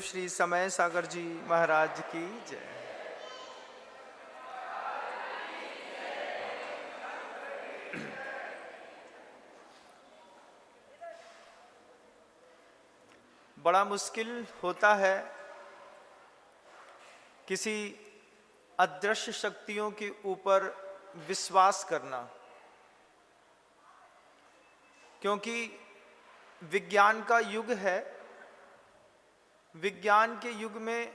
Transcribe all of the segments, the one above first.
श्री समय सागर जी महाराज की जय। बड़ा मुश्किल होता है किसी अदृश्य शक्तियों के ऊपर विश्वास करना, क्योंकि विज्ञान का युग है। विज्ञान के युग में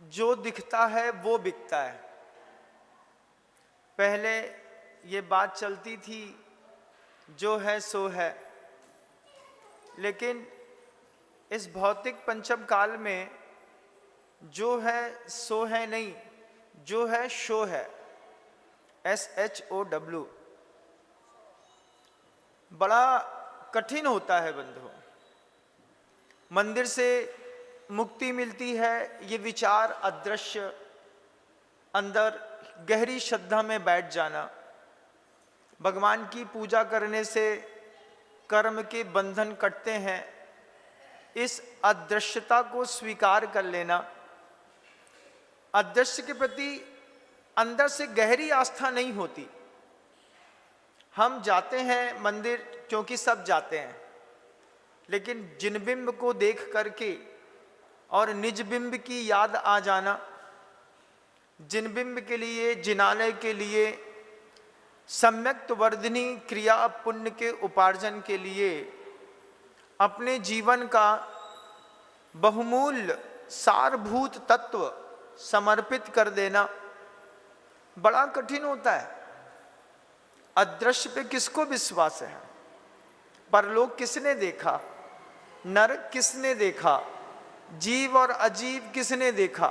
जो दिखता है वो बिकता है। पहले ये बात चलती थी जो है सो है, लेकिन इस भौतिक पंचम काल में जो है सो है नहीं, जो है शो है, SHOW। बड़ा कठिन होता है बंधु। मंदिर से मुक्ति मिलती है, ये विचार अदृश्य, अंदर गहरी श्रद्धा में बैठ जाना, भगवान की पूजा करने से कर्म के बंधन कटते हैं, इस अदृश्यता को स्वीकार कर लेना, अदृश्य के प्रति अंदर से गहरी आस्था नहीं होती। हम जाते हैं मंदिर क्योंकि सब जाते हैं, लेकिन जिन बिंब को देख करके और निज बिंब की याद आ जाना, जिन बिंब के लिए, जिनालय के लिए, सम्यक्त वर्धिनी क्रिया पुण्य के उपार्जन के लिए अपने जीवन का बहुमूल्य सारभूत तत्व समर्पित कर देना बड़ा कठिन होता है। अदृश्य पे किसको विश्वास है? परलोक किसने देखा? नरक किसने देखा? जीव और अजीव किसने देखा?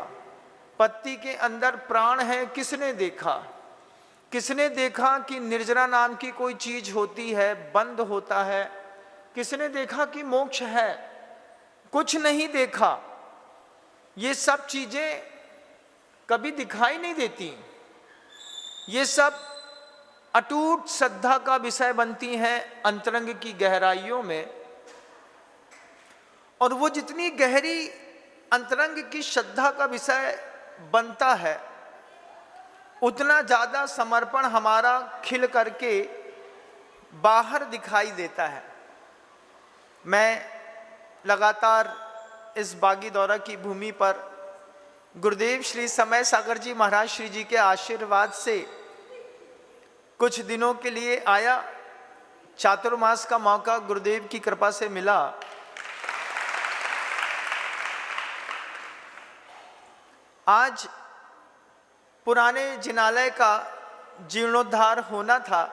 पत्ती के अंदर प्राण है किसने देखा? किसने देखा कि निर्जरा नाम की कोई चीज होती है, बंद होता है? किसने देखा कि मोक्ष है? कुछ नहीं देखा। ये सब चीजें कभी दिखाई नहीं देती। ये सब अटूट श्रद्धा का विषय बनती हैं अंतरंग की गहराइयों में, और वो जितनी गहरी अंतरंग की श्रद्धा का विषय बनता है, उतना ज्यादा समर्पण हमारा खिल करके बाहर दिखाई देता है। मैं लगातार इस बागी दौरा की भूमि पर गुरुदेव श्री समय सागर जी महाराज श्री जी के आशीर्वाद से कुछ दिनों के लिए आया। चातुर्मास का मौका गुरुदेव की कृपा से मिला। आज पुराने जिनालय का जीर्णोद्धार होना था,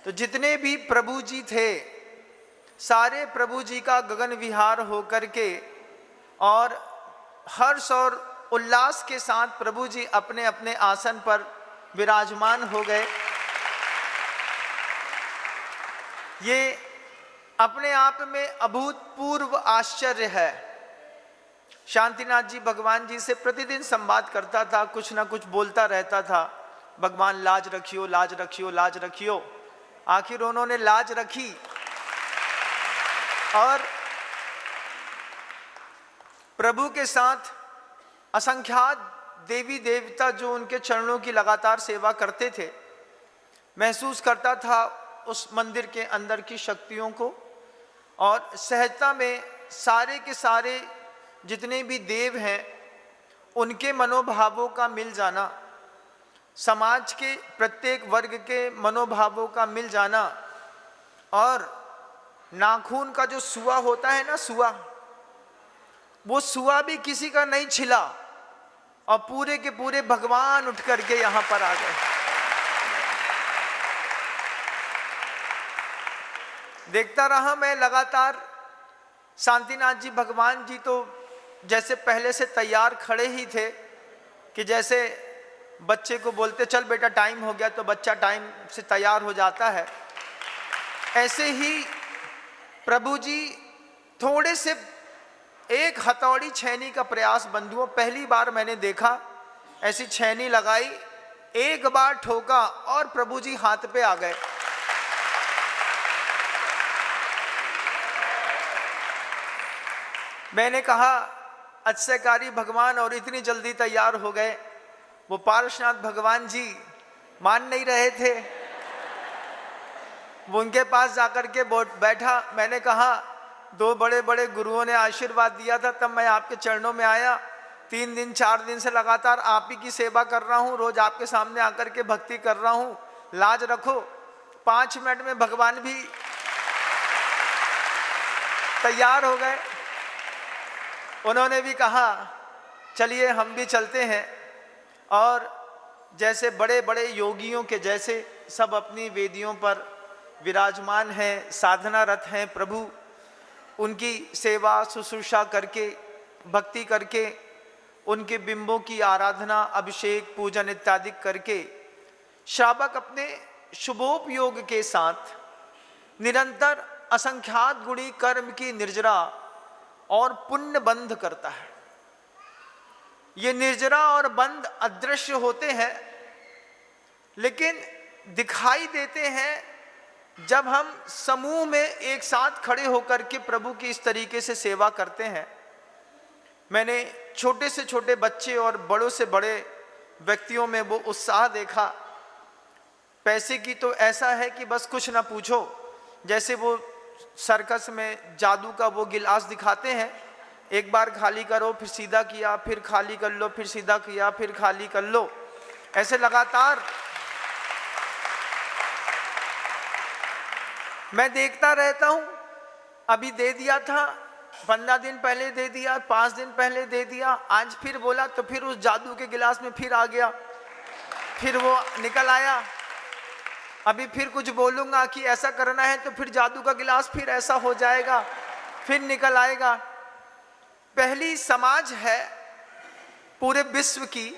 तो जितने भी प्रभु जी थे, सारे प्रभु जी का गगन विहार होकर के और हर्ष और उल्लास के साथ प्रभु जी अपने अपने आसन पर विराजमान हो गए। ये अपने आप में अभूतपूर्व आश्चर्य है। शांतिनाथ जी भगवान जी से प्रतिदिन संवाद करता था, कुछ ना कुछ बोलता रहता था, भगवान लाज रखियो, लाज रखियो, लाज रखियो। आखिर उन्होंने लाज रखी और प्रभु के साथ असंख्यात देवी देवता जो उनके चरणों की लगातार सेवा करते थे, महसूस करता था उस मंदिर के अंदर की शक्तियों को, और सहजता में सारे के सारे जितने भी देव हैं उनके मनोभावों का मिल जाना, समाज के प्रत्येक वर्ग के मनोभावों का मिल जाना, और नाखून का जो सुआ होता है ना, सुआ, वो सुआ भी किसी का नहीं छिला और पूरे के पूरे भगवान उठ करके यहां पर आ गए। देखता रहा मैं लगातार। शांतिनाथ जी भगवान जी तो जैसे पहले से तैयार खड़े ही थे, कि जैसे बच्चे को बोलते चल बेटा टाइम हो गया, तो बच्चा टाइम से तैयार हो जाता है। ऐसे ही प्रभु जी थोड़े से एक हथौड़ी छैनी का प्रयास, बंधुओं पहली बार मैंने देखा ऐसी छैनी लगाई, एक बार ठोका और प्रभु जी हाथ पे आ गए। मैंने कहा अक्षयकारी भगवान और इतनी जल्दी तैयार हो गए। वो पार्श्वनाथ भगवान जी मान नहीं रहे थे। वो उनके पास जाकर के बैठा। मैंने कहा 2 बड़े बड़े गुरुओं ने आशीर्वाद दिया था, तब मैं आपके चरणों में आया। 3 दिन 4 दिन से लगातार आप ही की सेवा कर रहा हूँ, रोज आपके सामने आकर के भक्ति कर रहा हूँ, लाज रखो। 5 मिनट में भगवान भी तैयार हो गए। उन्होंने भी कहा चलिए हम भी चलते हैं। और जैसे बड़े बड़े योगियों के जैसे सब अपनी वेदियों पर विराजमान हैं, साधनारत हैं। प्रभु उनकी सेवा शुश्रूषा करके, भक्ति करके, उनके बिंबों की आराधना, अभिषेक, पूजन इत्यादि करके श्रावक अपने शुभोपयोग के साथ निरंतर असंख्यात गुणी कर्म की निर्जरा और पुण्य बंध करता है। ये निर्जरा और बंध अदृश्य होते हैं, लेकिन दिखाई देते हैं जब हम समूह में एक साथ खड़े होकर के प्रभु की इस तरीके से सेवा करते हैं। मैंने छोटे से छोटे बच्चे और बड़ों से बड़े व्यक्तियों में वो उत्साह देखा। पैसे की तो ऐसा है कि बस कुछ ना पूछो। जैसे वो सर्कस में जादू का वो गिलास दिखाते हैं, एक बार खाली करो फिर सीधा किया, फिर खाली कर लो, फिर सीधा किया, फिर खाली कर लो, ऐसे लगातार मैं देखता रहता हूं। अभी दे दिया था, 15 दिन पहले दे दिया, 5 दिन पहले दे दिया, आज फिर बोला तो फिर उस जादू के गिलास में फिर आ गया, फिर वो निकल आया। अभी फिर कुछ बोलूंगा कि ऐसा करना है तो फिर जादू का गिलास फिर ऐसा हो जाएगा, फिर निकल आएगा। पहली समाज है पूरे विश्व की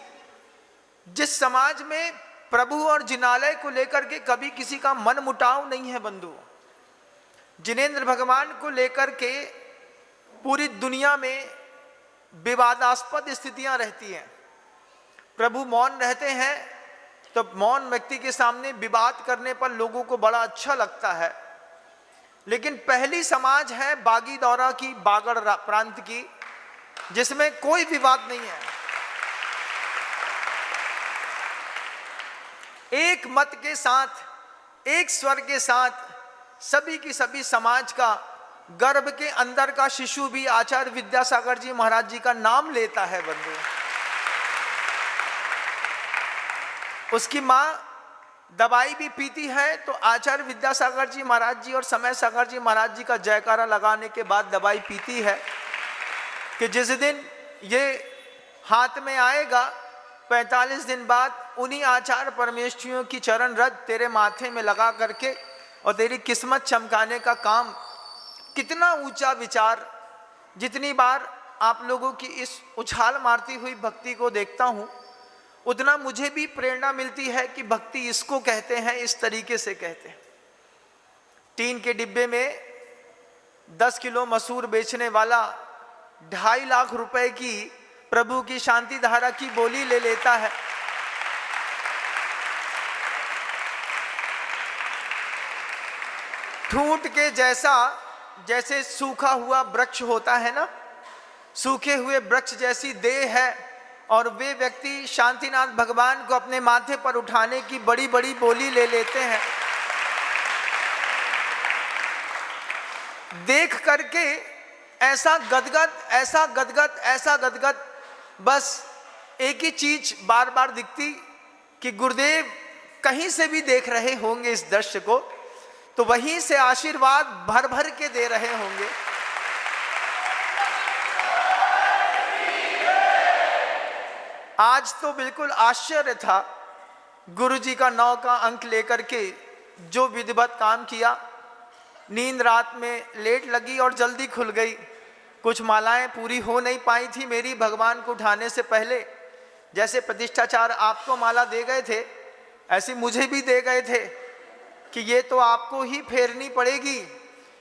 जिस समाज में प्रभु और जिनालय को लेकर के कभी किसी का मन मुटाव नहीं है। बंधु, जिनेंद्र भगवान को लेकर के पूरी दुनिया में विवादास्पद स्थितियां रहती हैं। प्रभु मौन रहते हैं तो मौन व्यक्ति के सामने विवाद करने पर लोगों को बड़ा अच्छा लगता है। लेकिन पहली समाज है बागीदौरा की, बागड़ प्रांत की, जिसमें कोई विवाद नहीं है। एक मत के साथ, एक स्वर के साथ सभी की सभी समाज का, गर्भ के अंदर का शिशु भी आचार्य विद्यासागर जी महाराज जी का नाम लेता है। बंधु, उसकी मां दवाई भी पीती है तो आचार्य विद्यासागर जी महाराज जी और समय सागर जी महाराज जी का जयकारा लगाने के बाद दवाई पीती है कि जिस दिन ये हाथ में आएगा 45 दिन बाद उन्हीं आचार्य परमेश्वरियों की चरण रज तेरे माथे में लगा करके और तेरी किस्मत चमकाने का काम। कितना ऊंचा विचार। जितनी बार आप लोगों की इस उछाल मारती हुई भक्ति को देखता हूं, उतना मुझे भी प्रेरणा मिलती है कि भक्ति इसको कहते हैं, इस तरीके से कहते हैं। टीन के डिब्बे में 10 किलो मसूर बेचने वाला 2.5 लाख रुपए की प्रभु की शांति धारा की बोली ले लेता है। ठूंठ के जैसा, जैसे सूखा हुआ वृक्ष होता है ना, सूखे हुए वृक्ष जैसी देह है। और वे व्यक्ति शांतिनाथ भगवान को अपने माथे पर उठाने की बड़ी बड़ी बोली ले लेते हैं। देख करके ऐसा गदगद, ऐसा गदगद, ऐसा गदगद, बस एक ही चीज बार बार दिखती कि गुरुदेव कहीं से भी देख रहे होंगे इस दृश्य को तो वहीं से आशीर्वाद भर भर के दे रहे होंगे। आज तो बिल्कुल आश्चर्य था। गुरुजी का 9 का अंक लेकर के जो विधिवत काम किया, नींद रात में लेट लगी और जल्दी खुल गई। कुछ मालाएं पूरी हो नहीं पाई थी मेरी भगवान को उठाने से पहले। जैसे प्रतिष्ठाचार्य आपको माला दे गए थे, ऐसी मुझे भी दे गए थे कि ये तो आपको ही फेरनी पड़ेगी,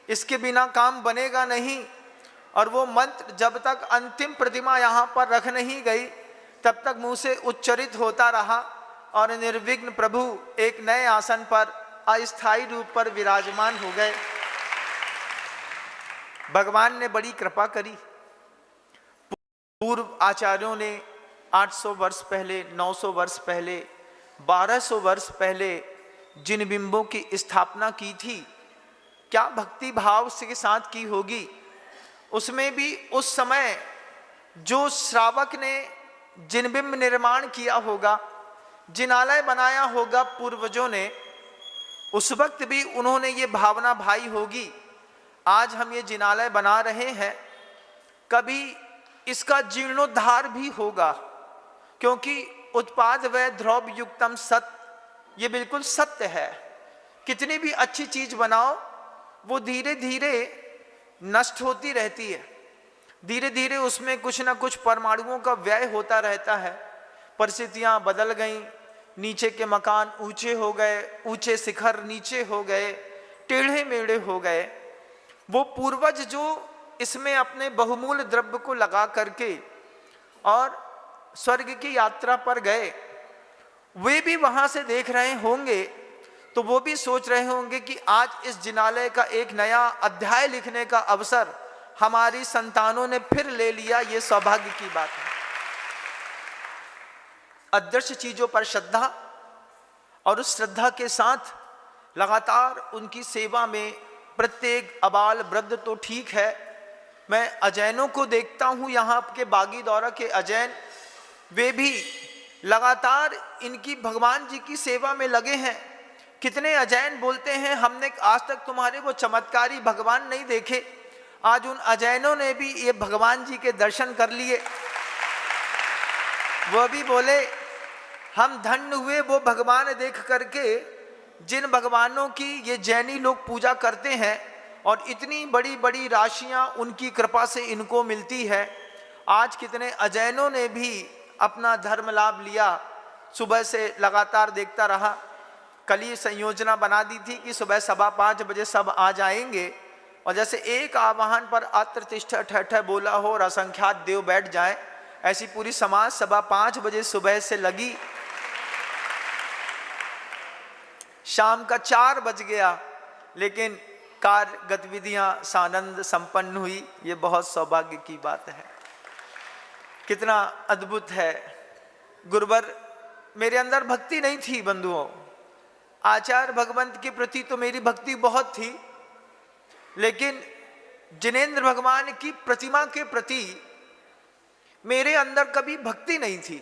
इसके बिना काम बनेगा नहीं। और वो मंत्र जब तक अंतिम प्रतिमा यहाँ पर रख नहीं गई तब तक मुंह से उच्चरित होता रहा और निर्विघ्न प्रभु एक नए आसन पर अस्थायी रूप पर विराजमान हो गए। भगवान ने बड़ी कृपा करी। पूर्व आचार्यों ने 800 वर्ष पहले, 900 वर्ष पहले, 1200 वर्ष पहले जिन बिंबों की स्थापना की थी, क्या भक्ति भाव के साथ की होगी। उसमें भी उस समय जो श्रावक ने जिन बिंब निर्माण किया होगा, जिनालय बनाया होगा पूर्वजों ने, उस वक्त भी उन्होंने ये भावना भाई होगी, आज हम ये जिनालय बना रहे हैं, कभी इसका जीर्णोद्धार भी होगा, क्योंकि उत्पाद व द्रव्य युक्तम सत, ये बिल्कुल सत्य है। कितनी भी अच्छी चीज बनाओ वो धीरे धीरे नष्ट होती रहती है, धीरे धीरे उसमें कुछ ना कुछ परमाणुओं का व्यय होता रहता है। परिस्थितियां बदल गईं, नीचे के मकान ऊंचे हो गए, ऊंचे शिखर नीचे हो गए, टेढ़े मेढ़े हो गए। वो पूर्वज जो इसमें अपने बहुमूल्य द्रव्य को लगा करके और स्वर्ग की यात्रा पर गए, वे भी वहां से देख रहे होंगे तो वो भी सोच रहे होंगे कि आज इस जिनालय का एक नया अध्याय लिखने का अवसर हमारी संतानों ने फिर ले लिया। ये सौभाग्य की बात है। अदृश्य चीजों पर श्रद्धा और उस श्रद्धा के साथ लगातार उनकी सेवा में प्रत्येक अबाल वृद्ध तो ठीक है, मैं अजैनों को देखता हूं, यहाँ के बागी दौरा के अजैन, वे भी लगातार इनकी भगवान जी की सेवा में लगे हैं। कितने अजैन बोलते हैं हमने आज तक तुम्हारे वो चमत्कारी भगवान नहीं देखे। आज उन अजैनों ने भी ये भगवान जी के दर्शन कर लिए। वो भी बोले हम धन्य हुए वो भगवान देख करके जिन भगवानों की ये जैनी लोग पूजा करते हैं, और इतनी बड़ी बड़ी राशियां उनकी कृपा से इनको मिलती है। आज कितने अजैनों ने भी अपना धर्म लाभ लिया। सुबह से लगातार देखता रहा, कल ही संयोजना बना दी थी कि सुबह 5:15 बजे सब आ जाएंगे, और जैसे एक आवाहन पर अत्र तिष्ठ ठठ बोला हो और असंख्यात देव बैठ जाए, ऐसी पूरी समाज 5:15 बजे सुबह से लगी। शाम का 4 बज गया, लेकिन कार्य गतिविधियां सानंद संपन्न हुई। ये बहुत सौभाग्य की बात है। कितना अद्भुत है। गुरुवर, मेरे अंदर भक्ति नहीं थी बंधुओं, आचार्य भगवंत के प्रति तो मेरी भक्ति बहुत थी, लेकिन जिनेंद्र भगवान की प्रतिमा के प्रति मेरे अंदर कभी भक्ति नहीं थी,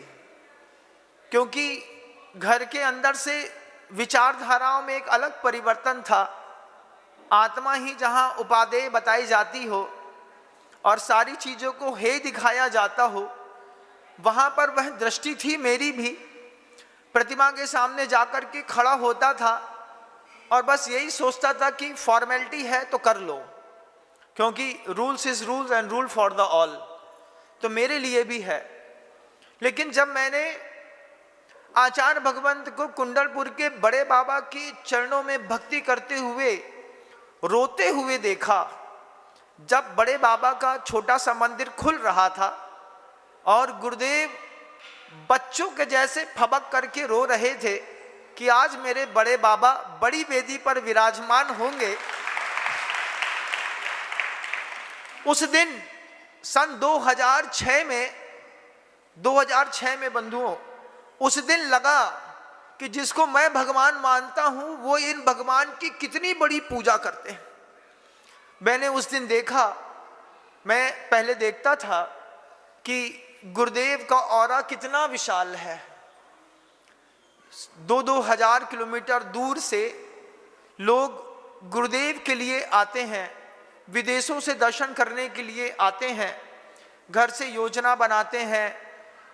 क्योंकि घर के अंदर से विचारधाराओं में एक अलग परिवर्तन था। आत्मा ही जहां उपादेय बताई जाती हो और सारी चीजों को हे दिखाया जाता हो, वहां पर वह दृष्टि थी मेरी भी। प्रतिमा के सामने जाकर के खड़ा होता था और बस यही सोचता था कि फॉर्मेलिटी है तो कर लो, क्योंकि rules is rules and rule for the all, तो मेरे लिए भी है। लेकिन जब मैंने आचार्य भगवंत को कुंडलपुर के बड़े बाबा की चरणों में भक्ति करते हुए रोते हुए देखा, जब बड़े बाबा का छोटा सा मंदिर खुल रहा था और गुरुदेव बच्चों के जैसे फबक करके रो रहे थे कि आज मेरे बड़े बाबा बड़ी वेदी पर विराजमान होंगे, उस दिन सन 2006 में बंधुओं, उस दिन लगा कि जिसको मैं भगवान मानता हूं वो इन भगवान की कितनी बड़ी पूजा करते हैं। मैंने उस दिन देखा, मैं पहले देखता था कि गुरुदेव का ऑरा कितना विशाल है। 2-2 हजार किलोमीटर दूर से लोग गुरुदेव के लिए आते हैं, विदेशों से दर्शन करने के लिए आते हैं, घर से योजना बनाते हैं,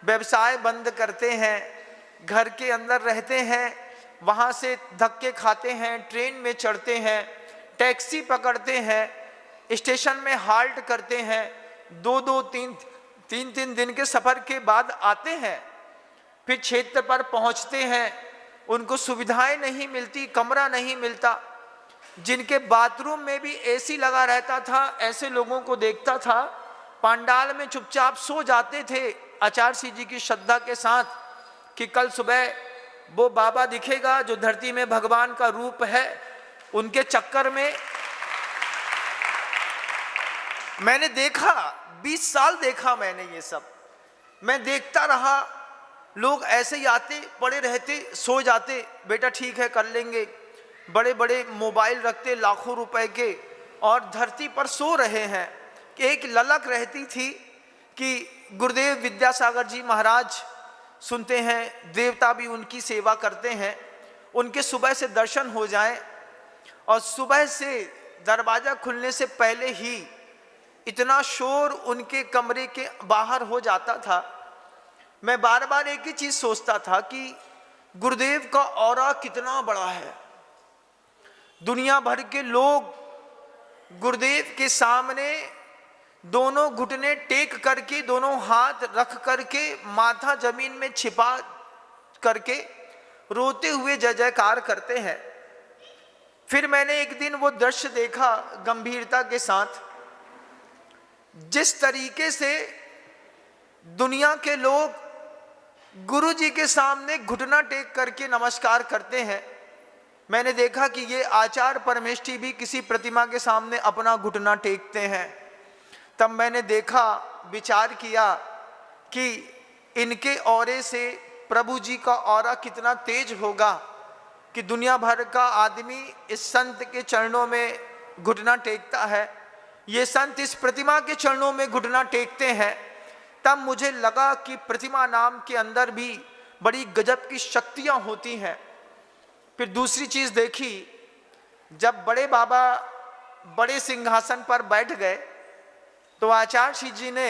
व्यवसाय बंद करते हैं, घर के अंदर रहते हैं, वहाँ से धक्के खाते हैं, ट्रेन में चढ़ते हैं, टैक्सी पकड़ते हैं, स्टेशन में हाल्ट करते हैं, 2-2, 3-3 दिन के सफ़र के बाद आते हैं, फिर क्षेत्र पर पहुँचते हैं, उनको सुविधाएं नहीं मिलती, कमरा नहीं मिलता, जिनके बाथरूम में भी एसी लगा रहता था, ऐसे लोगों को देखता था पंडाल में चुपचाप सो जाते थे आचार्य सिंह जी की श्रद्धा के साथ कि कल सुबह वो बाबा दिखेगा जो धरती में भगवान का रूप है। उनके चक्कर में मैंने देखा, 20 साल देखा मैंने ये सब। मैं देखता रहा, लोग ऐसे ही आते, पड़े रहते, सो जाते, बेटा ठीक है कर लेंगे, बड़े बड़े मोबाइल रखते लाखों रुपए के, और धरती पर सो रहे हैं। एक ललक रहती थी कि गुरुदेव विद्यासागर जी महाराज सुनते हैं, देवता भी उनकी सेवा करते हैं, उनके सुबह से दर्शन हो जाएं। और सुबह से दरवाज़ा खुलने से पहले ही इतना शोर उनके कमरे के बाहर हो जाता था। मैं बार बार एक ही चीज़ सोचता था कि गुरुदेव का ऑरा कितना बड़ा है। दुनिया भर के लोग गुरुदेव के सामने दोनों घुटने टेक करके, दोनों हाथ रख करके, माथा जमीन में छिपा करके रोते हुए जय जयकार करते हैं। फिर मैंने एक दिन वो दृश्य देखा गंभीरता के साथ, जिस तरीके से दुनिया के लोग गुरु जी के सामने घुटना टेक करके नमस्कार करते हैं। मैंने देखा कि ये आचार्य परमेष्ठी भी किसी प्रतिमा के सामने अपना घुटना टेकते हैं। तब मैंने देखा, विचार किया कि इनके औरे से प्रभु जी का औरा कितना तेज होगा कि दुनिया भर का आदमी इस संत के चरणों में घुटना टेकता है, ये संत इस प्रतिमा के चरणों में घुटना टेकते हैं। तब मुझे लगा कि प्रतिमा नाम के अंदर भी बड़ी गजब की शक्तियां होती हैं। फिर दूसरी चीज देखी, जब बड़े बाबा बड़े सिंहासन पर बैठ गए तो आचार्य श्री जी ने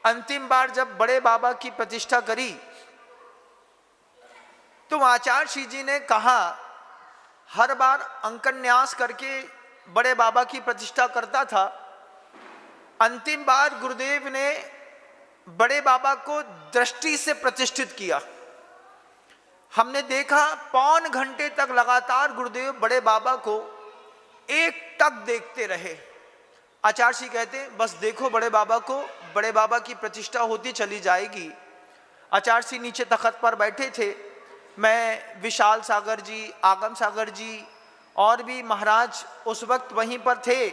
अंतिम बार जब बड़े बाबा की प्रतिष्ठा करी तो आचार्य श्री जी ने कहा, हर बार अंकन्यास करके बड़े बाबा की प्रतिष्ठा करता था, अंतिम बार गुरुदेव ने बड़े बाबा को दृष्टि से प्रतिष्ठित किया। हमने देखा पौन घंटे तक लगातार गुरुदेव बड़े बाबा को एक टक देखते रहे। आचार्य जी कहते बस देखो बड़े बाबा को, बड़े बाबा की प्रतिष्ठा होती चली जाएगी। आचार्य जी नीचे तख्त पर बैठे थे, मैं, विशाल सागर जी, आगम सागर जी और भी महाराज उस वक्त वहीं पर थे।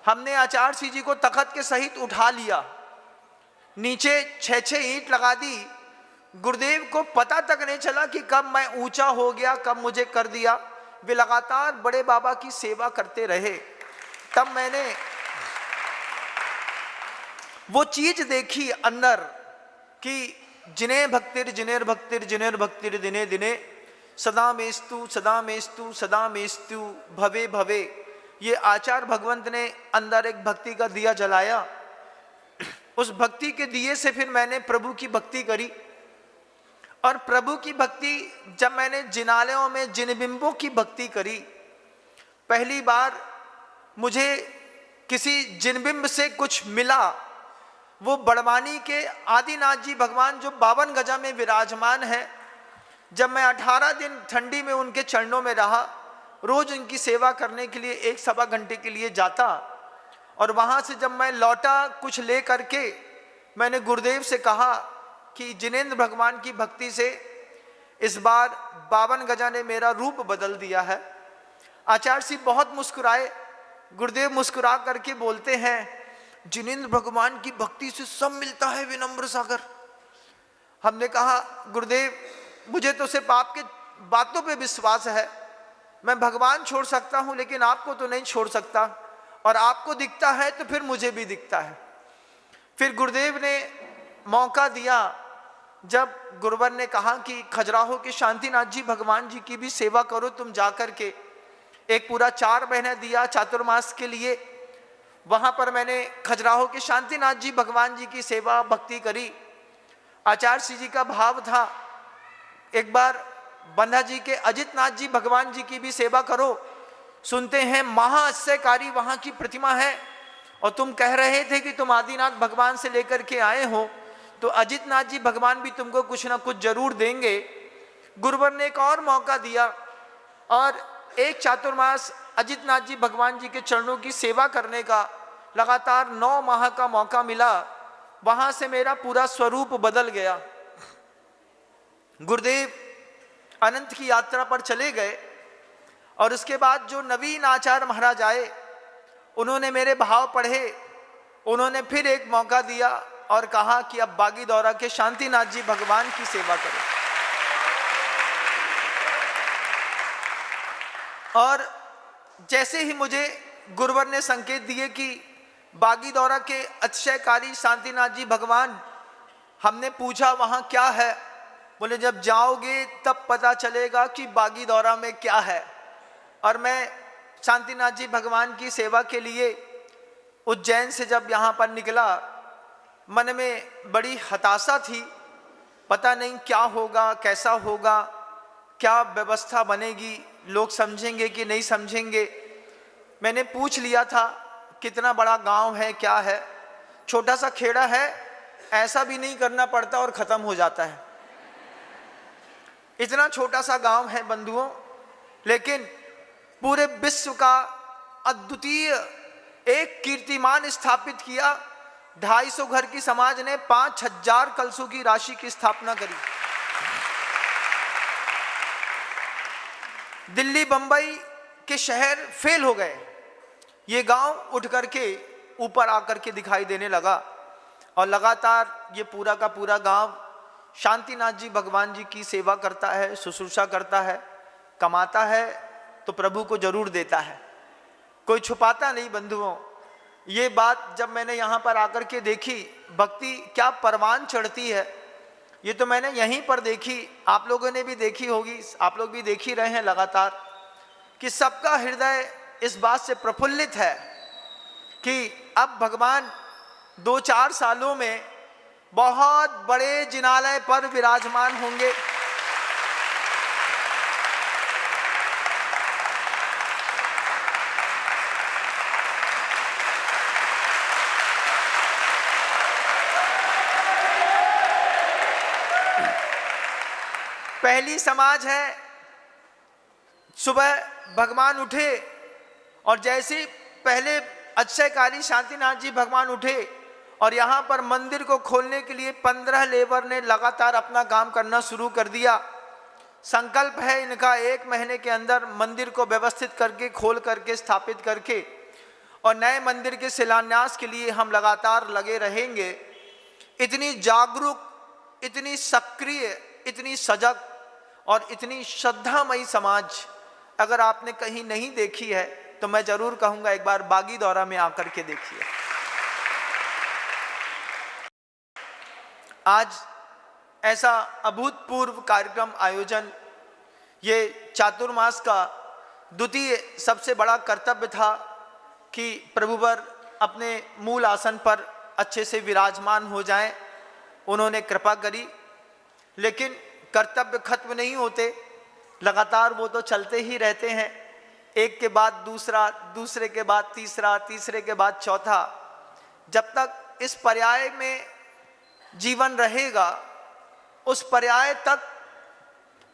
हमने आचार्य जी को तख्त के सहित उठा लिया, नीचे 6-6 ईंट लगा दी। गुरुदेव को पता तक नहीं चला कि कब मैं ऊंचा हो गया, कब मुझे कर दिया। वे लगातार बड़े बाबा की सेवा करते रहे। तब मैंने वो चीज देखी अंदर कि जिनेर भक्तिर दिने दिने सदा मेस्तु सदा मेस्तु सदा मेस्तु भवे भवे। ये आचार्य भगवंत ने अंदर एक भक्ति का दिया जलाया। उस भक्ति के दिए से फिर मैंने प्रभु की भक्ति करी। और प्रभु की भक्ति जब मैंने जिनालयों में जिन बिंबों की भक्ति करी, पहली बार मुझे किसी जिनबिंब से कुछ मिला। वो बड़वानी के आदिनाथ जी भगवान जो 52 गजा में विराजमान है। जब मैं 18 दिन ठंडी में उनके चरणों में रहा, रोज उनकी सेवा करने के लिए 1-1.25 घंटे के लिए जाता, और वहाँ से जब मैं लौटा कुछ ले करके, मैंने गुरुदेव से कहा कि जिनेंद्र भगवान की भक्ति से इस बार 52 गजा ने मेरा रूप बदल दिया है। आचार्य जी बहुत मुस्कुराए। गुरुदेव मुस्कुरा करके बोलते हैं, जिनेंद्र भगवान की भक्ति से सब मिलता है विनम्र सागर। हमने कहा गुरुदेव मुझे तो सिर्फ आपके बातों पे विश्वास है, मैं भगवान छोड़ सकता हूँ लेकिन आपको तो नहीं छोड़ सकता, और आपको दिखता है तो फिर मुझे भी दिखता है। फिर गुरुदेव ने मौका दिया, जब गुरुवर ने कहा कि खजुराहो के शांतिनाथ जी भगवान जी की भी सेवा करो तुम जा कर के। एक पूरा 4 महीने दिया चातुर्मास के लिए। वहाँ पर मैंने खजुराहो के शांतिनाथ जी भगवान जी की सेवा भक्ति करी। आचार्य श्री जी का भाव था, एक बार बंधा जी के अजितनाथ जी भगवान जी की भी सेवा करो। सुनते हैं महाआश्चर्यकारी वहाँ की प्रतिमा है, और तुम कह रहे थे कि तुम आदिनाथ भगवान से लेकर के आए हो, तो अजितनाथ जी भगवान भी तुमको कुछ ना कुछ जरूर देंगे। गुरुवर ने एक और मौका दिया, और एक चातुर्मास अजितनाथ जी भगवान जी के चरणों की सेवा करने का लगातार 9 माह का मौका मिला। वहाँ से मेरा पूरा स्वरूप बदल गया। गुरुदेव अनंत की यात्रा पर चले गए, और उसके बाद जो नवीन आचार्य महाराज आए, उन्होंने मेरे भाव पढ़े, उन्होंने फिर एक मौका दिया और कहा कि अब बागीदौरा के शांतिनाथ जी भगवान की सेवा करें। और जैसे ही मुझे गुरुवर ने संकेत दिए कि बागीदौरा के अतिशयकारी शांतिनाथ जी भगवान, हमने पूछा वहाँ क्या है, बोले जब जाओगे तब पता चलेगा कि बागीदौरा में क्या है। और मैं शांतिनाथ जी भगवान की सेवा के लिए उज्जैन से जब यहाँ पर निकला, मन में बड़ी हताशा थी, पता नहीं क्या होगा, कैसा होगा, क्या व्यवस्था बनेगी, लोग समझेंगे कि नहीं समझेंगे। मैंने पूछ लिया था कितना बड़ा गांव है, क्या है, छोटा सा खेड़ा है, ऐसा भी नहीं करना पड़ता और ख़त्म हो जाता है। इतना छोटा सा गांव है बंधुओं, लेकिन पूरे विश्व का अद्वितीय एक कीर्तिमान स्थापित किया। 250 घर की समाज ने 5000 कलशों की राशि की स्थापना करी। दिल्ली बंबई के शहर फेल हो गए, ये गांव उठ करके ऊपर आकर के दिखाई देने लगा। और लगातार ये पूरा का पूरा गांव शांतिनाथ जी भगवान जी की सेवा करता है, शुश्रूषा करता है, कमाता है तो प्रभु को जरूर देता है, कोई छुपाता नहीं बंधुओं। ये बात जब मैंने यहाँ पर आकर के देखी, भक्ति क्या परवान चढ़ती है, ये तो मैंने यहीं पर देखी, आप लोगों ने भी देखी होगी, आप लोग भी देख ही रहे हैं लगातार, कि सबका हृदय इस बात से प्रफुल्लित है कि अब भगवान 2-4 सालों में बहुत बड़े जिनालय पर विराजमान होंगे। पहली समाज है, सुबह भगवान उठे और जैसे पहले अक्षयकारी शांतिनाथ जी भगवान उठे और यहाँ पर मंदिर को खोलने के लिए 15 लेबर ने लगातार अपना काम करना शुरू कर दिया। संकल्प है इनका 1 महीने के अंदर मंदिर को व्यवस्थित करके, खोल करके, स्थापित करके और नए मंदिर के शिलान्यास के लिए हम लगातार लगे रहेंगे। इतनी जागरूक, इतनी सक्रिय, इतनी सजग और इतनी श्रद्धामयी समाज अगर आपने कहीं नहीं देखी है तो मैं जरूर कहूंगा एक बार बागीदौरा में आकर के देखिए। आज ऐसा अभूतपूर्व कार्यक्रम आयोजन, ये चातुर्मास का द्वितीय सबसे बड़ा कर्तव्य था कि प्रभुवर अपने मूल आसन पर अच्छे से विराजमान हो जाएं। उन्होंने कृपा करी, लेकिन कर्तव्य खत्म नहीं होते, लगातार वो तो चलते ही रहते हैं, एक के बाद दूसरा, दूसरे के बाद तीसरा, तीसरे के बाद चौथा। जब तक इस पर्याय में जीवन रहेगा, उस पर्याय तक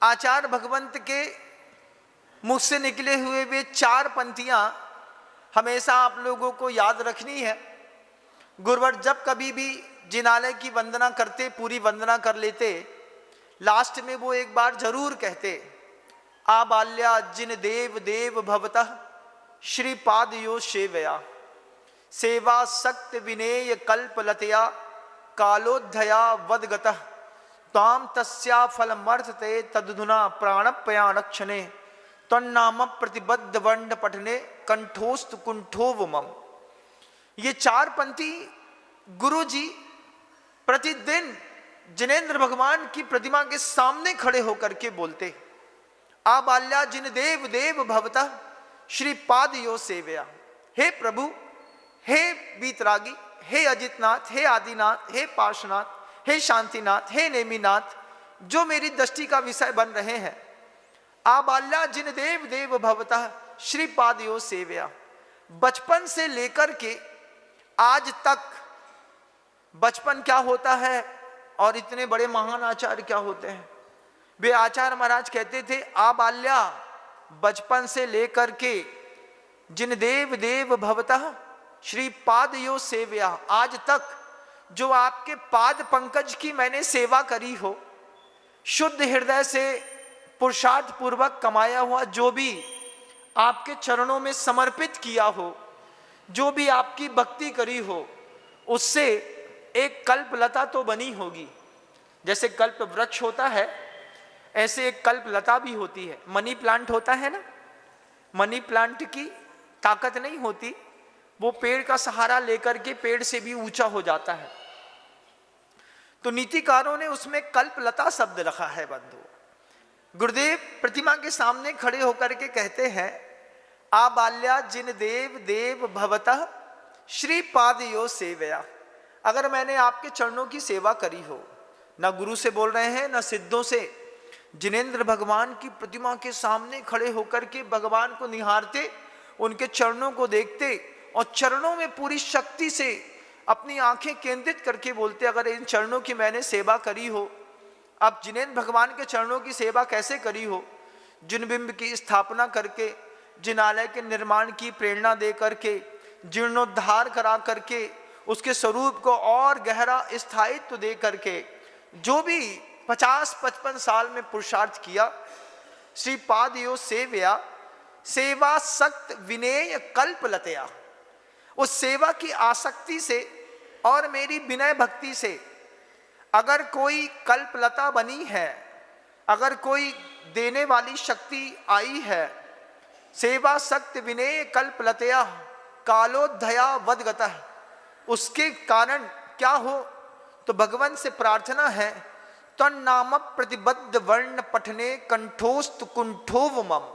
आचार्य भगवंत के मुख से निकले हुए वे 4 पंक्तियां हमेशा आप लोगों को याद रखनी है। गुरुवर जब कभी भी जिनालय की वंदना करते, पूरी वंदना कर लेते, लास्ट में वो एक बार जरूर कहते, आबाल्या जिन देव देव भवतः श्रीपाद यो सेवया, सेवा सक्त विनेय कल्पलतया कालोद्धया वदगतः ताम तस्या फलमर्थते तदधुना प्राणपयानक्षणे तन्नाम प्रतिबद्ध वंड पठने कंठोस्त कुंठोवमम। ये 4 पंक्ति गुरु जी प्रतिदिन जिनेंद्र भगवान की प्रतिमा के सामने खड़े होकर के बोलते, आबाल्या जिन देव देव भवतः श्रीपाद यो सेवया। हे प्रभु, हे वीतरागी, हे अजितनाथ, हे आदिनाथ, हे पार्श्वनाथ, हे शांतिनाथ, हे नेमिनाथ, जो मेरी दृष्टि का विषय बन रहे हैं, आबाल्या जिन देव देव भवतः श्रीपाद यो सेवया। बचपन से लेकर के आज तक, बचपन क्या होता है और इतने बड़े महान आचार्य क्या होते हैं। वे आचार्य महाराज कहते थे, आबाल्या, बचपन से लेकर के जिन देव देव भवतः श्रीपाद यो सेवया, आज तक जो आपके पाद पंकज की मैंने सेवा करी हो, शुद्ध हृदय से पुरुषार्थ पूर्वक कमाया हुआ जो भी आपके चरणों में समर्पित किया हो, जो भी आपकी भक्ति करी हो, उससे एक कल्पलता तो बनी होगी। जैसे कल्प वृक्ष होता है, ऐसे एक कल्पलता भी होती है। मनी प्लांट होता है ना, मनी प्लांट की ताकत नहीं होती, वो पेड़ का सहारा लेकर के पेड़ से भी ऊंचा हो जाता है। तो नीतिकारों ने उसमें कल्पलता शब्द रखा है बंधु। गुरुदेव प्रतिमा के सामने खड़े होकर के कहते हैं, आ बाल्या जिन देव देव भवतः श्री पादयो सेवया। अगर मैंने आपके चरणों की सेवा करी हो, ना गुरु से बोल रहे हैं ना सिद्धों से, जिनेंद्र भगवान की प्रतिमा के सामने खड़े होकर के भगवान को निहारते, उनके चरणों को देखते और चरणों में पूरी शक्ति से अपनी आंखें केंद्रित करके बोलते, अगर इन चरणों की मैंने सेवा करी हो। अब जिनेंद्र भगवान के चरणों की सेवा कैसे करी हो? जिन बिंब की स्थापना करके, जिनालय के निर्माण की प्रेरणा दे करके, जीर्णोद्धार करा करके, उसके स्वरूप को और गहरा स्थायित्व दे करके, जो भी 50-55 साल में पुरुषार्थ किया, श्री पादयो सेवया सेवा सक्त विनेय कल्पलतया। उस सेवा की आसक्ति से और मेरी विनय भक्ति से अगर कोई कल्पलता बनी है, अगर कोई देने वाली शक्ति आई है, सेवा सक्त विनेय कल्पलतया कालोदया वदगतः, उसके कारण क्या हो? तो भगवान से प्रार्थना है, तन्नाम प्रतिबद्ध वर्ण पठने कंठोस्त कुंठोव मम।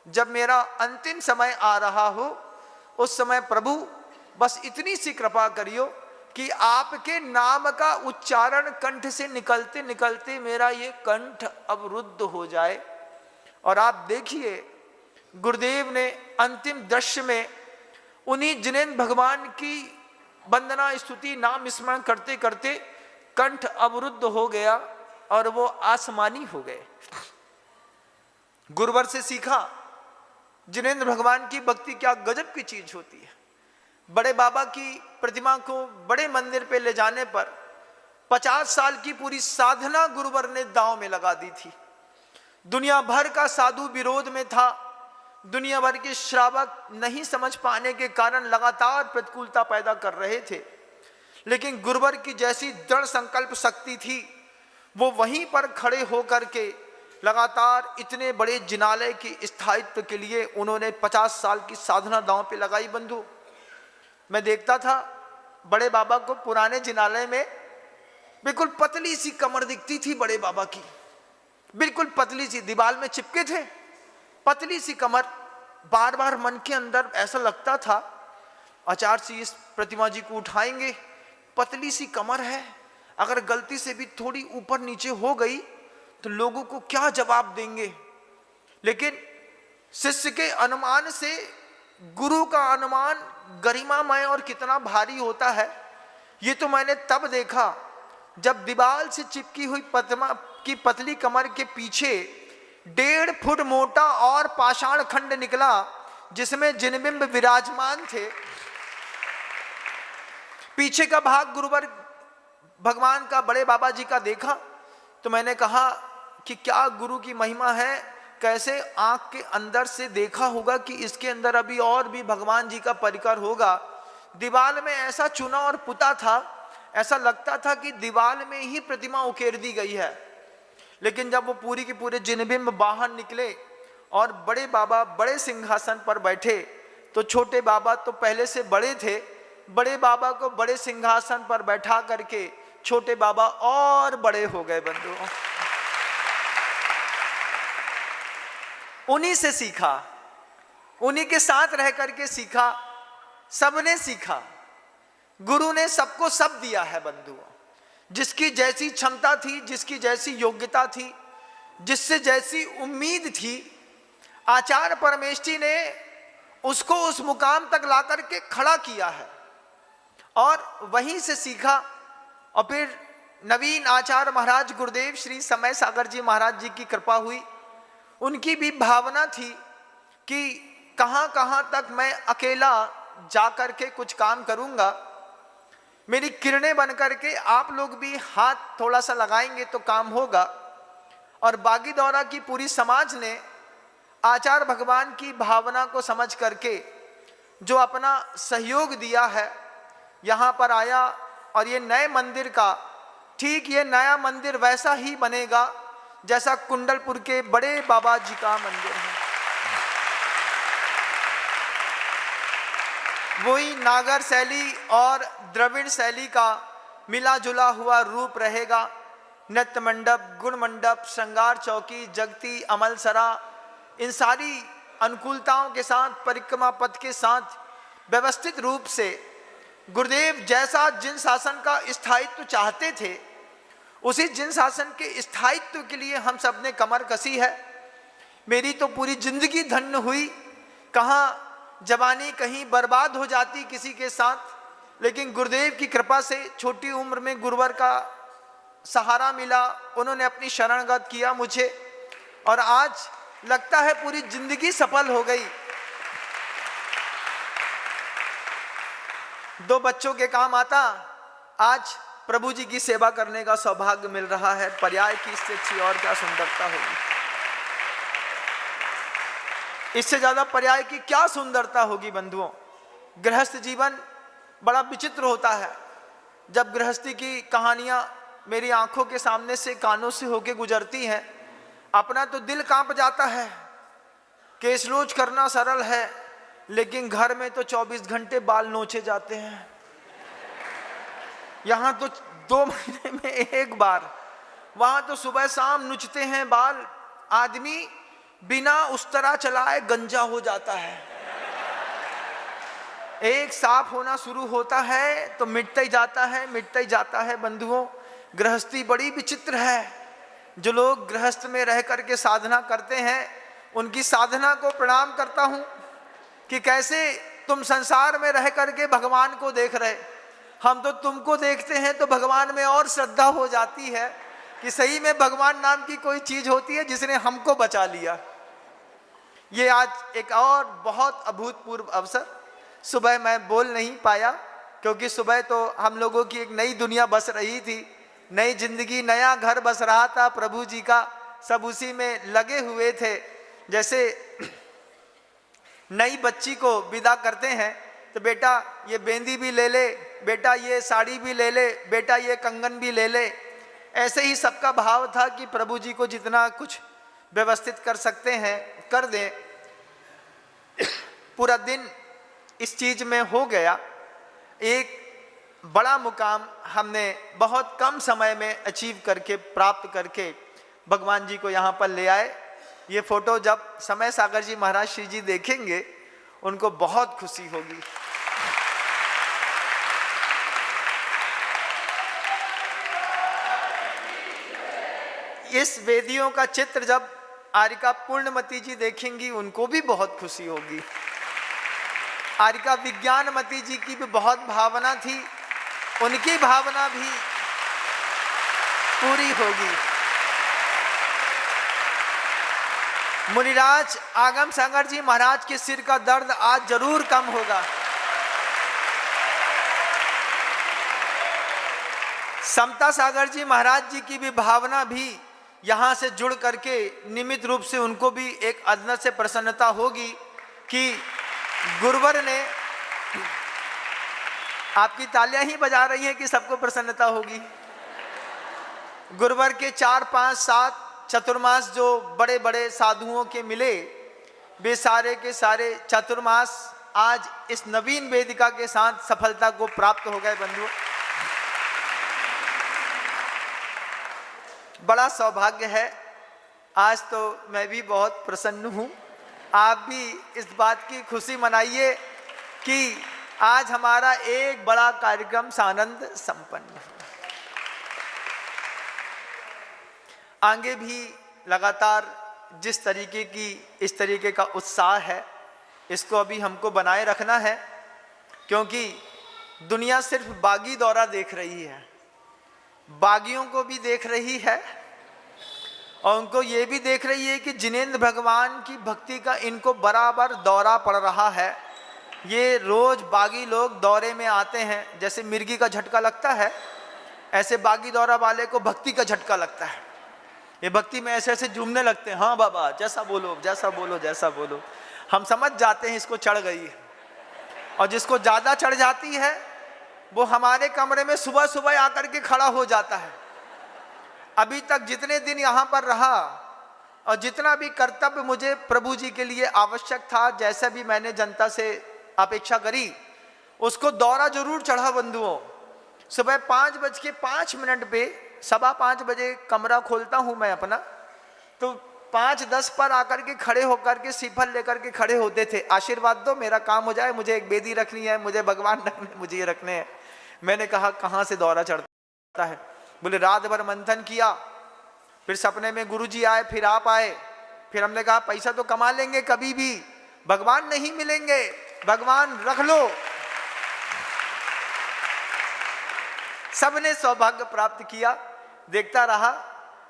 जब मेरा अंतिम समय आ रहा हो, उस समय प्रभु बस इतनी सी कृपा करियो कि आपके नाम का उच्चारण कंठ से निकलते निकलते मेरा ये कंठ अवरुद्ध हो जाए। और आप देखिए गुरुदेव ने अंतिम दृश्य में उन्हीं जिनेंद्र भगवान की वंदना स्तुति नाम स्मरण करते करते कंठ अवरुद्ध हो गया और वो आसमानी हो गए। गुरुवर से सीखा जिनेंद्र भगवान की भक्ति क्या गजब की चीज होती है। बड़े बाबा की प्रतिमा को बड़े मंदिर पे ले जाने पर 50 साल की पूरी साधना गुरुवर ने दांव में लगा दी थी। दुनिया भर का साधु विरोध में था, दुनिया भर के श्रावक नहीं समझ पाने के कारण लगातार प्रतिकूलता पैदा कर रहे थे, लेकिन गुरुवर की जैसी दृढ़ संकल्प शक्ति थी, वो वहीं पर खड़े होकर के लगातार इतने बड़े जिनालय की स्थायित्व के लिए उन्होंने 50 साल की साधना दांव पे लगाई। बंधु, मैं देखता था बड़े बाबा को पुराने जिनालय में बिल्कुल पतली सी कमर दिखती थी बड़े बाबा की, बिल्कुल पतली सी, दीवार में चिपके थे, पतली सी कमर। बार बार मन के अंदर ऐसा लगता था आचार्य जी इस प्रतिमा जी को उठाएंगे, पतली सी कमर है, अगर गलती से भी थोड़ी ऊपर नीचे हो गई तो लोगों को क्या जवाब देंगे। लेकिन शिष्य के अनुमान से गुरु का अनुमान गरिमामय और कितना भारी होता है, ये तो मैंने तब देखा जब दीवार से चिपकी हुई प्रतिमा की पतली कमर के पीछे 1.5 फुट मोटा और पाषाण खंड निकला, जिसमें जिनबिंब विराजमान थे। पीछे का भाग गुरुवर भगवान का, बड़े बाबा जी का देखा तो मैंने कहा कि क्या गुरु की महिमा है, कैसे आंख के अंदर से देखा होगा कि इसके अंदर अभी और भी भगवान जी का परिकर होगा। दीवार में ऐसा चुना और पुता था, ऐसा लगता था कि दीवार में ही प्रतिमा उकेर दी गई है। लेकिन जब वो पूरी की पूरे जिनबिंब बाहर निकले और बड़े बाबा बड़े सिंहासन पर बैठे, तो छोटे बाबा तो पहले से बड़े थे, बड़े बाबा को बड़े सिंहासन पर बैठा करके छोटे बाबा और बड़े हो गए। बंधुओं, उन्हीं से सीखा, उन्हीं के साथ रह करके सीखा, सबने सीखा। गुरु ने सबको सब दिया है बंधुओं, जिसकी जैसी क्षमता थी, जिसकी जैसी योग्यता थी, जिससे जैसी उम्मीद थी, आचार्य परमेष्ठी ने उसको उस मुकाम तक ला करके खड़ा किया है और वहीं से सीखा। और फिर नवीन आचार्य महाराज गुरुदेव श्री समय सागर जी महाराज जी की कृपा हुई। उनकी भी भावना थी कि कहां कहां तक मैं अकेला जा करके कुछ काम करूंगा, मेरी किरणें बन करके आप लोग भी हाथ थोड़ा सा लगाएंगे तो काम होगा। और बागीदौरा की पूरी समाज ने आचार्य भगवान की भावना को समझ करके जो अपना सहयोग दिया है, यहाँ पर आया और ये नए मंदिर का, ठीक ये नया मंदिर वैसा ही बनेगा जैसा कुंडलपुर के बड़े बाबा जी का मंदिर है। वही नागर शैली और द्रविड़ शैली का मिला जुला हुआ रूप रहेगा। नृत्य मंडप, गुण मंडप, श्रृंगार चौकी, जगती, अमलसरा, इन सारी अनुकूलताओं के साथ, परिक्रमा पथ के साथ व्यवस्थित रूप से गुरुदेव जैसा जिन शासन का स्थायित्व चाहते थे, उसी जिन शासन के स्थायित्व के लिए हम सब ने कमर कसी है। मेरी तो पूरी जिंदगी धन्य हुई, कहाँ जवानी कहीं बर्बाद हो जाती किसी के साथ, लेकिन गुरुदेव की कृपा से छोटी उम्र में गुरुवर का सहारा मिला, उन्होंने अपनी शरणगत किया मुझे, और आज लगता है पूरी जिंदगी सफल हो गई। 2 बच्चों के काम आता, आज प्रभु जी की सेवा करने का सौभाग्य मिल रहा है। पर्याय की इससे अच्छी और क्या सुंदरता होगी, इससे ज्यादा पर्याय की क्या सुंदरता होगी बंधुओं। गृहस्थ जीवन बड़ा विचित्र होता है। जब गृहस्थी की कहानियां मेरी आंखों के सामने से, कानों से होके गुजरती हैं, अपना तो दिल कांप जाता है। केसलोच करना सरल है, लेकिन घर में तो 24 घंटे बाल नोचे जाते हैं। यहाँ तो 2 महीने में एक बार, वहाँ तो सुबह शाम नुचते हैं बाल। आदमी बिना उस्तरा चलाए गंजा हो जाता है। एक साफ होना शुरू होता है तो मिटता ही जाता है, मिटता ही जाता है। बंधुओं, गृहस्थी बड़ी विचित्र है। जो लोग गृहस्थ में रह करके साधना करते हैं, उनकी साधना को प्रणाम करता हूँ कि कैसे तुम संसार में रह करके भगवान को देख रहे। हम तो तुमको देखते हैं तो भगवान में और श्रद्धा हो जाती है कि सही में भगवान नाम की कोई चीज होती है जिसने हमको बचा लिया। ये आज एक और बहुत अभूतपूर्व अवसर। सुबह मैं बोल नहीं पाया क्योंकि सुबह तो हम लोगों की एक नई दुनिया बस रही थी, नई जिंदगी, नया घर बस रहा था प्रभु जी का, सब उसी में लगे हुए थे। जैसे नई बच्ची को विदा करते हैं तो बेटा ये बेंदी भी ले ले, बेटा ये साड़ी भी ले ले, बेटा ये कंगन भी ले ले। ऐसे ही सबका भाव था कि प्रभु जी को जितना कुछ व्यवस्थित कर सकते हैं कर दें। पूरा दिन इस चीज में हो गया। एक बड़ा मुकाम हमने बहुत कम समय में अचीव करके, प्राप्त करके भगवान जी को यहाँ पर ले आए। ये फोटो जब समय सागर जी महाराज श्री जी देखेंगे, उनको बहुत खुशी होगी। इस वेदियों का चित्र जब आरिका पूर्णमती जी देखेंगी, उनको भी बहुत खुशी होगी। आरिका विज्ञानमती जी की भी बहुत भावना थी, उनकी भावना भी पूरी होगी। मुनिराज आगम सागर जी महाराज के सिर का दर्द आज जरूर कम होगा। समता सागर जी महाराज जी की भी भावना भी यहाँ से जुड़ करके निमित्त रूप से उनको भी एक अदना से प्रसन्नता होगी कि गुरुवर ने, आपकी तालियां ही बजा रही हैं कि सबको प्रसन्नता होगी। गुरुवर के 4, 5, 7 चतुर्मास जो बड़े बड़े साधुओं के मिले, वे सारे के सारे चतुर्मास आज इस नवीन वेदिका के साथ सफलता को प्राप्त हो गए। बंधुओं, बड़ा सौभाग्य है। आज तो मैं भी बहुत प्रसन्न हूँ। आप भी इस बात की खुशी मनाइए कि आज हमारा एक बड़ा कार्यक्रम सानंद संपन्न है। आगे भी लगातार जिस तरीके की इस तरीके का उत्साह है, इसको अभी हमको बनाए रखना है, क्योंकि दुनिया सिर्फ बागी दौरा देख रही है, बागियों को भी देख रही है और उनको ये भी देख रही है कि जिनेंद्र भगवान की भक्ति का इनको बराबर दौरा पड़ रहा है। ये रोज बागी लोग दौरे में आते हैं, जैसे मिर्गी का झटका लगता है, ऐसे बागी दौरा वाले को भक्ति का झटका लगता है। ये भक्ति में ऐसे ऐसे झूमने लगते हैं, हाँ बाबा जैसा बोलो जैसा बोलो जैसा बोलो। हम समझ जाते हैं इसको चढ़ गई है, और जिसको ज़्यादा चढ़ जाती है वो हमारे कमरे में सुबह सुबह आकर के खड़ा हो जाता है। अभी तक जितने दिन यहाँ पर रहा और जितना भी कर्तव्य मुझे प्रभु जी के लिए आवश्यक था, जैसा भी मैंने जनता से अपेक्षा करी, उसको दौरा जरूर चढ़ा बंधुओं। सुबह 5:05 पे 5:15 बजे कमरा खोलता हूँ मैं अपना, तो 5:10 पर आकर के खड़े होकर के सीफल लेकर के खड़े होते थे, आशीर्वाद दो, मेरा काम हो जाए, मुझे एक बेदी रखनी है, मुझे भगवान रखने, मुझे ये रखने हैं। मैंने कहा कहाँ से दौरा चढ़ता है? बोले रात भर मंथन किया, फिर सपने में गुरुजी आए, फिर आप आए, फिर हमने कहा पैसा तो कमा लेंगे कभी भी, भगवान नहीं मिलेंगे, भगवान रख लो। सबने सौभाग्य प्राप्त किया, देखता रहा।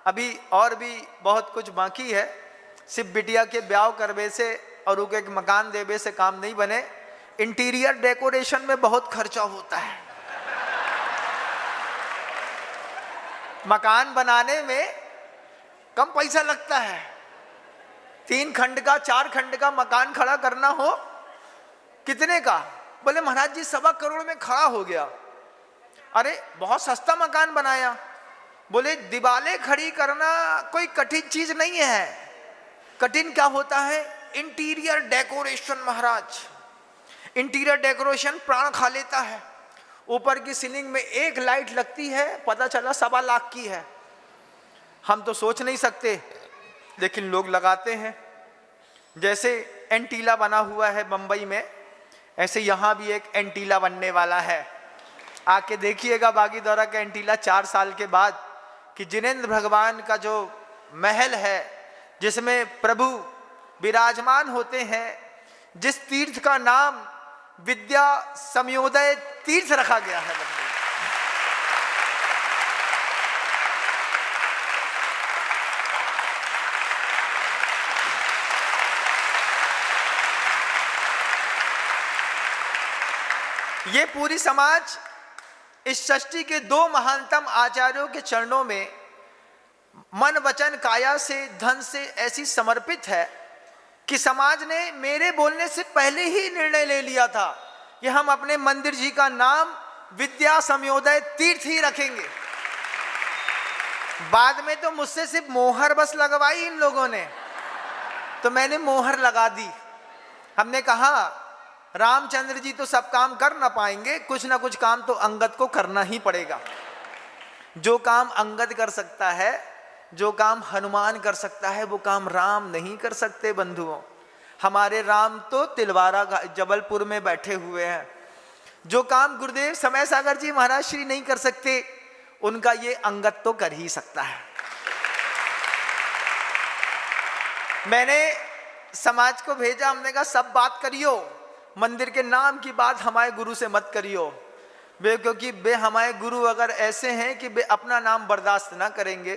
अभी और भी बहुत कुछ बाकी है, सिर्फ बिटिया के ब्याह करवे से और उनको एक मकान देवे से काम नहीं बने। इंटीरियर डेकोरेशन में बहुत खर्चा होता है। मकान बनाने में कम पैसा लगता है। 3 खंड का 4 खंड का मकान खड़ा करना हो, कितने का? बोले महाराज जी 1.25 करोड़ में खड़ा हो गया। अरे बहुत सस्ता मकान बनाया। बोले दीवारें खड़ी करना कोई कठिन चीज नहीं है, कठिन क्या होता है? इंटीरियर डेकोरेशन महाराज। इंटीरियर डेकोरेशन प्राण खा लेता है। ऊपर की सीलिंग में एक लाइट लगती है, पता चला 1.25 लाख की है। हम तो सोच नहीं सकते, लेकिन लोग लगाते हैं। जैसे एंटीला बना हुआ है बंबई में, ऐसे यहाँ भी एक एंटीला बनने वाला है। आके देखिएगा बागीदौरा का एंटीला 4 साल के बाद, कि जिनेंद्र भगवान का जो महल है, जिसमें प्रभु विराजमान होते हैं, जिस तीर्थ का नाम विद्या समयोदय तीर्थ रखा गया है। ये पूरी समाज इस षष्ठी के 2 महानतम आचार्यों के चरणों में मन वचन काया से धन से ऐसी समर्पित है कि समाज ने मेरे बोलने से पहले ही निर्णय ले लिया था कि हम अपने मंदिर जी का नाम विद्या समयोदय तीर्थ ही रखेंगे। बाद में तो मुझसे सिर्फ मोहर बस लगवाई इन लोगों ने, तो मैंने मोहर लगा दी। हमने कहा रामचंद्र जी तो सब काम कर ना पाएंगे, कुछ ना कुछ काम तो अंगद को करना ही पड़ेगा। जो काम अंगद कर सकता है, जो काम हनुमान कर सकता है, वो काम राम नहीं कर सकते बंधुओं। हमारे राम तो तिलवारा जबलपुर में बैठे हुए हैं। जो काम गुरुदेव समय सागर जी महाराज श्री नहीं कर सकते, उनका ये अंगद तो कर ही सकता है। मैंने समाज को भेजा, हमने कहा सब बात करियो, मंदिर के नाम की बात हमारे गुरु से मत करियो बे, क्योंकि वे हमारे गुरु अगर ऐसे हैं कि वे अपना नाम बर्दाश्त ना करेंगे।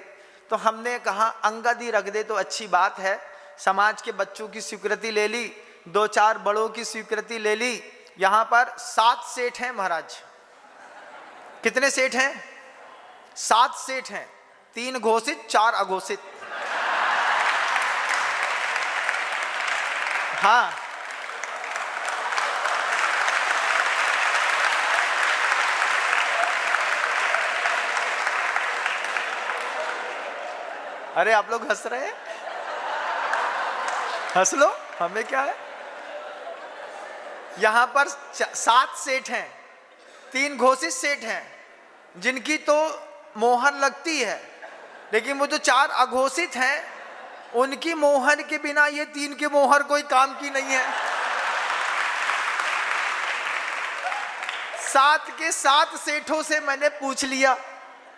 तो हमने कहा अंगद ही रख दे तो अच्छी बात है। समाज के बच्चों की स्वीकृति ले ली, 2-4 बड़ों की स्वीकृति ले ली। यहाँ पर 7 सेठ हैं महाराज। कितने सेठ हैं? 7 सेठ हैं, 3 घोषित 4 अघोषित। हाँ, अरे आप लोग हंस रहे हैं, हंस लो, हमें क्या है। यहां पर 7 सेठ हैं, 3 घोषित सेठ हैं जिनकी तो मोहर लगती है, लेकिन वो जो 4 अघोषित हैं उनकी मोहर के बिना ये 3 की मोहर कोई काम की नहीं है। 7 के 7 सेठों से मैंने पूछ लिया,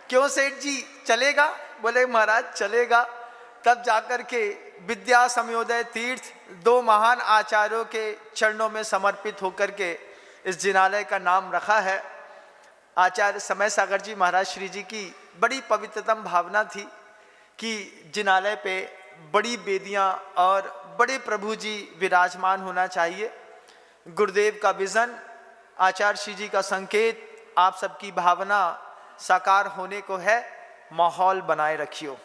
क्यों सेठ जी चलेगा? बोले महाराज चलेगा। तब जाकर के विद्या समयोदय तीर्थ 2 महान आचार्यों के चरणों में समर्पित होकर के इस जिनालय का नाम रखा है। आचार्य समय सागर जी महाराज श्री जी की बड़ी पवित्रतम भावना थी कि जिनालय पे बड़ी बेदियां और बड़े प्रभु जी विराजमान होना चाहिए। गुरुदेव का विजन, आचार्य श्री जी का संकेत, आप सबकी भावना साकार होने को है। माहौल बनाए रखियो।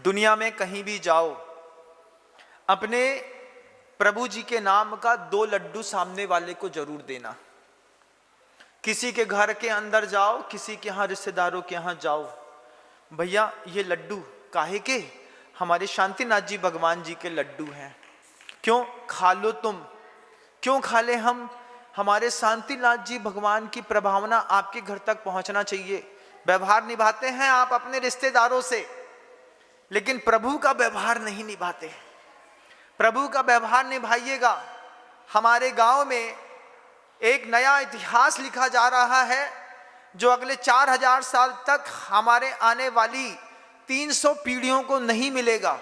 दुनिया में कहीं भी जाओ, अपने प्रभु जी के नाम का 2 लड्डू सामने वाले को जरूर देना। किसी के घर के अंदर जाओ, किसी के यहाँ रिश्तेदारों के यहाँ जाओ, भैया ये लड्डू काहे के? हमारे शांतिनाथ जी भगवान जी के लड्डू हैं, क्यों खा लो तुम, क्यों खा ले हम? हमारे शांतिनाथ जी भगवान की प्रभावना आपके घर तक पहुंचना चाहिए। व्यवहार निभाते हैं आप अपने रिश्तेदारों से, लेकिन प्रभु का व्यवहार नहीं निभाते। प्रभु का व्यवहार निभाइएगा। हमारे गांव में एक नया इतिहास लिखा जा रहा है, जो अगले 4000 साल तक हमारे आने वाली 300 पीढ़ियों को नहीं मिलेगा।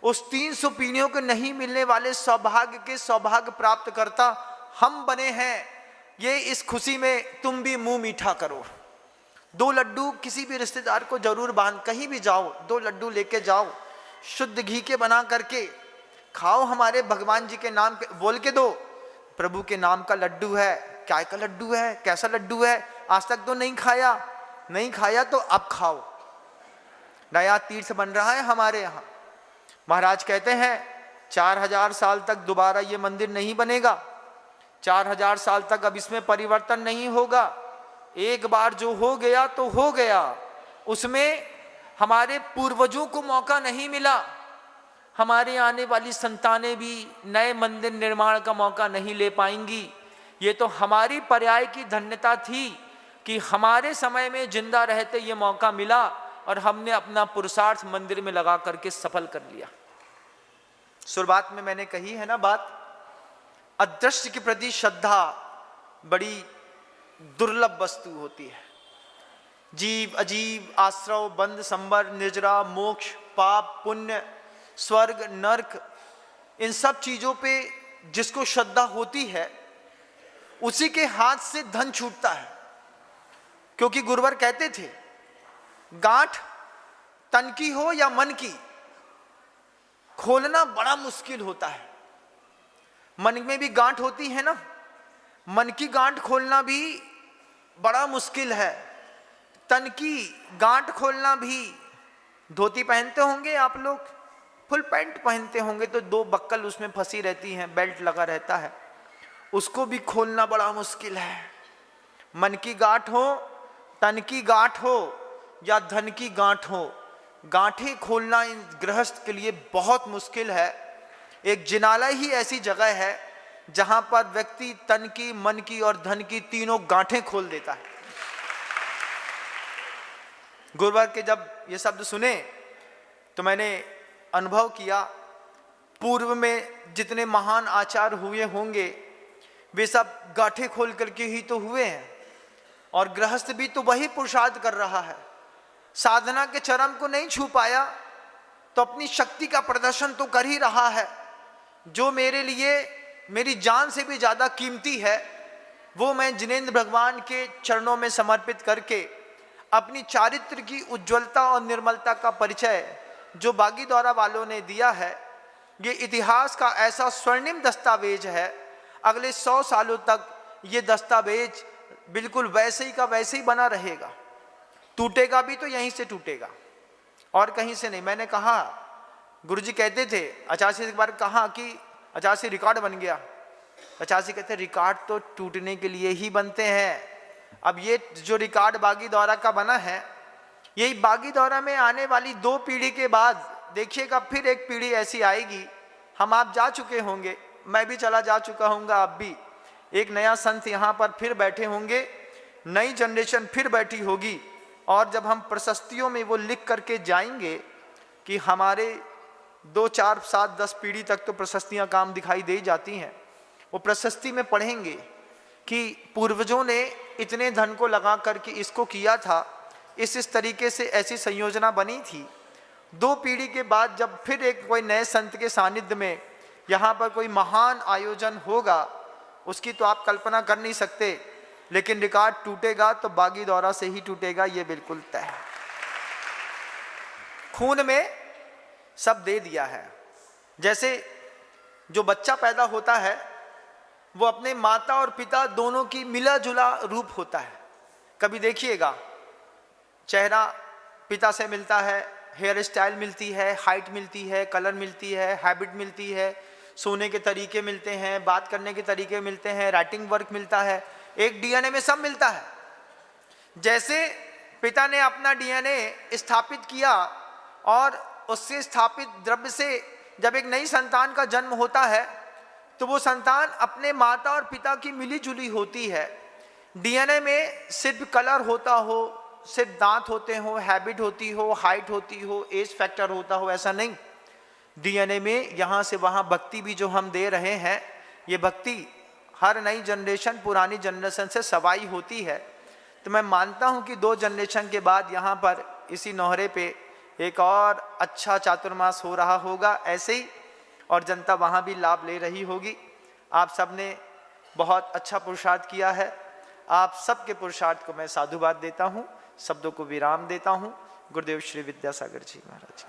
उस 300 पीढ़ियों को नहीं मिलने वाले सौभाग्य के सौभाग्य प्राप्त करता हम बने हैं। ये इस खुशी में तुम भी मुंह मीठा करो। 2 लड्डू किसी भी रिश्तेदार को जरूर बांध, कहीं भी जाओ 2 लड्डू लेके जाओ, शुद्ध घी के बना करके खाओ। हमारे भगवान जी के नाम के बोल के दो, प्रभु के नाम का लड्डू है। क्या का लड्डू है, कैसा लड्डू है? आज तक तो नहीं खाया तो अब खाओ। नया तीर्थ बन रहा है हमारे यहाँ। महाराज कहते हैं 4000 साल तक दोबारा ये मंदिर नहीं बनेगा, 4000 साल तक अब इसमें परिवर्तन नहीं होगा। एक बार जो हो गया तो हो गया, उसमें हमारे पूर्वजों को मौका नहीं मिला। हमारे आने वाली संतानें भी नए मंदिर निर्माण का मौका नहीं ले पाएंगी। ये तो हमारी पर्याय की धन्यता थी कि हमारे समय में जिंदा रहते ये मौका मिला और हमने अपना पुरुषार्थ मंदिर में लगा करके सफल कर लिया। शुरुआत में मैंने कही है ना बात, अदृश्य के प्रति श्रद्धा बड़ी दुर्लभ वस्तु होती है। जीव अजीव, आश्रव, बंध, संबर, निर्जरा, मोक्ष, पाप, पुण्य, स्वर्ग, नरक, इन सब चीजों पे जिसको श्रद्धा होती है उसी के हाथ से धन छूटता है। क्योंकि गुरुवर कहते थे गांठ तन की हो या मन की, खोलना बड़ा मुश्किल होता है। मन में भी गांठ होती है ना, मन की गांठ खोलना भी बड़ा मुश्किल है। तन की गांठ खोलना भी, धोती पहनते होंगे आप लोग, फुल पैंट पहनते होंगे तो 2 बक्कल उसमें फंसी रहती हैं, बेल्ट लगा रहता है, उसको भी खोलना बड़ा मुश्किल है। मन की गांठ हो, तन की गांठ हो या धन की गांठ हो, गांठें खोलना इन गृहस्थ के लिए बहुत मुश्किल है। एक जिनालय ही ऐसी जगह है जहां पर व्यक्ति तन की, मन की और धन की तीनों गांठें खोल देता है। गुरुवार के जब ये शब्द सुने तो मैंने अनुभव किया, पूर्व में जितने महान आचार हुए होंगे वे सब गांठें खोल करके ही तो हुए हैं, और गृहस्थ भी तो वही पुरुषार्थ कर रहा है। साधना के चरम को नहीं छू पाया तो अपनी शक्ति का प्रदर्शन तो कर ही रहा है। जो मेरे लिए मेरी जान से भी ज्यादा कीमती है वो मैं जिनेंद्र भगवान के चरणों में समर्पित करके अपनी चारित्र की उज्ज्वलता और निर्मलता का परिचय जो बागीदौरा वालों ने दिया है, ये इतिहास का ऐसा स्वर्णिम दस्तावेज है। अगले 100 सालों तक ये दस्तावेज बिल्कुल वैसे ही का वैसे ही बना रहेगा। टूटेगा भी तो यहीं से टूटेगा और कहीं से नहीं। मैंने कहा, गुरुजी कहते थे, आचार्य से एक बार कहा कि आचार्य से रिकॉर्ड बन गया। आचार्य कहते रिकॉर्ड तो टूटने के लिए ही बनते हैं। अब ये जो रिकॉर्ड बागीदौरा का बना है, यही बागीदौरा में आने वाली 2 पीढ़ी के बाद देखिएगा फिर एक पीढ़ी ऐसी आएगी। हम आप जा चुके होंगे, मैं भी चला जा चुका हूँगा, आप भी। एक नया संत यहाँ पर फिर बैठे होंगे, नई जनरेशन फिर बैठी होगी, और जब हम प्रशस्तियों में वो लिख करके जाएंगे कि हमारे 2, 4, 7, 10 पीढ़ी तक तो प्रशस्तियाँ काम दिखाई दे जाती हैं, वो प्रशस्ति में पढ़ेंगे कि पूर्वजों ने इतने धन को लगा करके इसको किया था, इस तरीके से ऐसी संयोजना बनी थी। 2 पीढ़ी के बाद जब फिर एक कोई नए संत के सानिध्य में यहाँ पर कोई महान आयोजन होगा, उसकी तो आप कल्पना कर नहीं सकते, लेकिन रिकॉर्ड टूटेगा तो बागीदौरा से ही टूटेगा, ये बिल्कुल तय है। खून में सब दे दिया है। जैसे जो बच्चा पैदा होता है वो अपने माता और पिता दोनों की मिला जुला रूप होता है। कभी देखिएगा, चेहरा पिता से मिलता है, हेयर स्टाइल मिलती है, हाइट मिलती है, कलर मिलती है, हैबिट मिलती है, सोने के तरीके मिलते हैं, बात करने के तरीके मिलते हैं, राइटिंग वर्क मिलता है, एक डीएनए में सब मिलता है। जैसे पिता ने अपना डीएनए स्थापित किया और उससे स्थापित द्रव्य से जब एक नई संतान का जन्म होता है तो वो संतान अपने माता और पिता की मिली जुली होती है। डीएनए में सिर्फ कलर होता हो, सिर्फ दांत होते हो, हैबिट होती हो, हाइट होती हो, एज फैक्टर होता हो, ऐसा नहीं। डीएनए में यहाँ से वहाँ भक्ति भी जो हम दे रहे हैं, ये भक्ति हर नई जनरेशन पुरानी जनरेशन से सवाई होती है। तो मैं मानता हूँ कि 2 जनरेशन के बाद यहाँ पर इसी नौहरे पे एक और अच्छा चातुर्मास हो रहा होगा ऐसे ही, और जनता वहाँ भी लाभ ले रही होगी। आप सब ने बहुत अच्छा पुरुषार्थ किया है। आप सबके पुरुषार्थ को मैं साधुवाद देता हूँ, शब्दों को विराम देता हूँ। गुरुदेव श्री विद्यासागर जी महाराज।